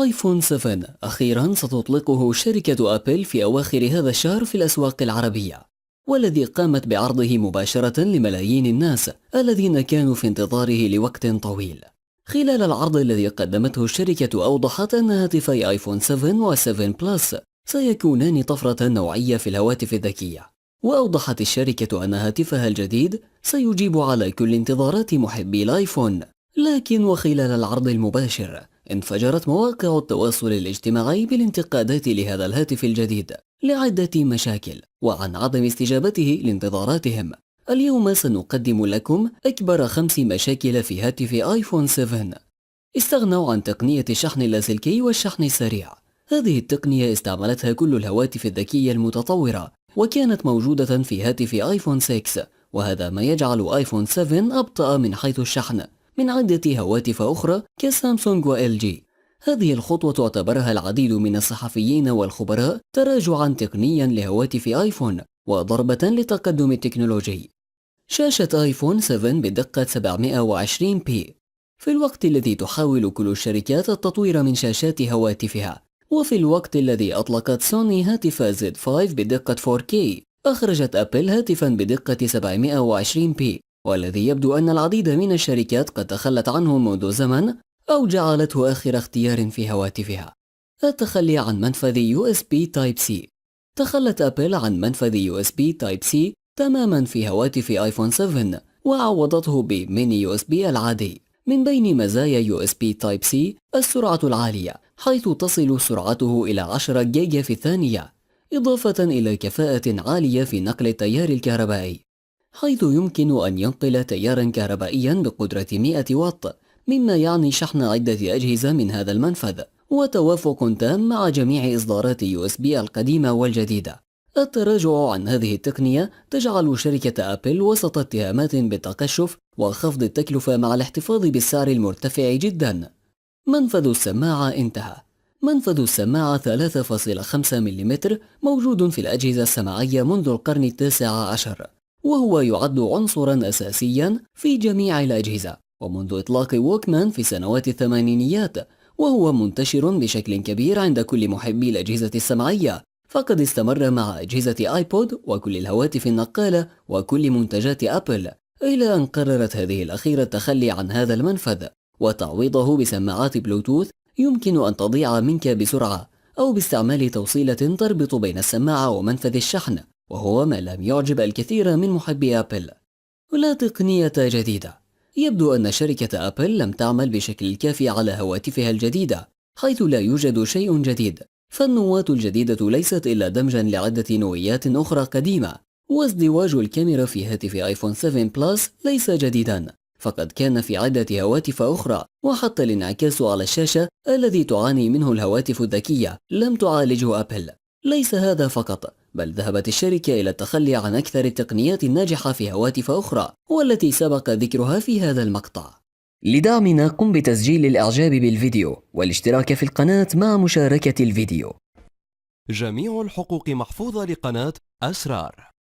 آيفون 7 أخيرا ستطلقه شركة أبل في أواخر هذا الشهر في الأسواق العربية، والذي قامت بعرضه مباشرة لملايين الناس الذين كانوا في انتظاره لوقت طويل. خلال العرض الذي قدمته الشركة أوضحت أن هاتفي آيفون 7 و7 بلس سيكونان طفرة نوعية في الهواتف الذكية، وأوضحت الشركة أن هاتفها الجديد سيجيب على كل انتظارات محبي الآيفون. لكن وخلال العرض المباشر انفجرت مواقع التواصل الاجتماعي بالانتقادات لهذا الهاتف الجديد لعدة مشاكل وعن عدم استجابته لانتظاراتهم. اليوم سنقدم لكم أكبر 5 مشاكل في هاتف آيفون 7. استغنوا عن تقنية الشحن اللاسلكي والشحن السريع. هذه التقنية استعملتها كل الهواتف الذكية المتطورة وكانت موجودة في هاتف آيفون 6، وهذا ما يجعل آيفون 7 أبطأ من حيث الشحن من عدة هواتف أخرى كسامسونج وإل جي. هذه الخطوة اعتبرها العديد من الصحفيين والخبراء تراجعا تقنيا لهواتف آيفون وضربة للتقدم التكنولوجي. شاشة آيفون 7 بدقة 720p. في الوقت الذي تحاول كل الشركات التطوير من شاشات هواتفها، وفي الوقت الذي أطلقت سوني هاتف زد 5 بدقة 4K، أخرجت أبل هاتفا بدقة 720p، والذي يبدو أن العديد من الشركات قد تخلت عنه منذ زمن أو جعلته آخر اختيار في هواتفها. التخلي عن منفذ USB Type-C. تخلت أبل عن منفذ USB Type-C تماما في هواتف آيفون 7 وعوضته بميني USB العادي. من بين مزايا USB Type-C السرعة العالية، حيث تصل سرعته إلى 10 جيجا في الثانية، إضافة إلى كفاءة عالية في نقل التيار الكهربائي، حيث يمكن أن ينقل تيارا كهربائيا بقدرة 100 واط، مما يعني شحن عدة أجهزة من هذا المنفذ، وتوافق تام مع جميع إصدارات USB القديمة والجديدة. التراجع عن هذه التقنية تجعل شركة أبل وسط اتهامات بالتقشف وخفض التكلفة مع الاحتفاظ بالسعر المرتفع جدا. منفذ السماعة انتهى. منفذ السماعة 3.5 ملم موجود في الأجهزة السماعية منذ القرن التاسع عشر، وهو يعد عنصرا أساسيا في جميع الأجهزة، ومنذ إطلاق ووكمان في سنوات الثمانينيات وهو منتشر بشكل كبير عند كل محبي الأجهزة السمعية، فقد استمر مع أجهزة آيبود وكل الهواتف النقالة وكل منتجات أبل، إلى أن قررت هذه الأخيرة التخلي عن هذا المنفذ وتعويضه بسماعات بلوتوث يمكن أن تضيع منك بسرعة، أو باستعمال توصيلة تربط بين السماعة ومنفذ الشحن، وهو ما لم يعجب الكثير من محبي أبل. ولا تقنية جديدة. يبدو أن شركة أبل لم تعمل بشكل الكافي على هواتفها الجديدة، حيث لا يوجد شيء جديد، فالنواة الجديدة ليست إلا دمجا لعدة نويات أخرى قديمة. وازدواج الكاميرا في هاتف آيفون 7 بلس ليس جديدا، فقد كان في عدة هواتف أخرى، وحتى الانعكاس على الشاشة الذي تعاني منه الهواتف الذكية لم تعالجه أبل. ليس هذا فقط، بل ذهبت الشركة إلى التخلي عن أكثر التقنيات الناجحة في هواتف أخرى، والتي سبق ذكرها في هذا المقطع. لدعمنا قم بتسجيل الإعجاب بالفيديو والاشتراك في القناة مع مشاركة الفيديو. جميع الحقوق محفوظة لقناة أسرار.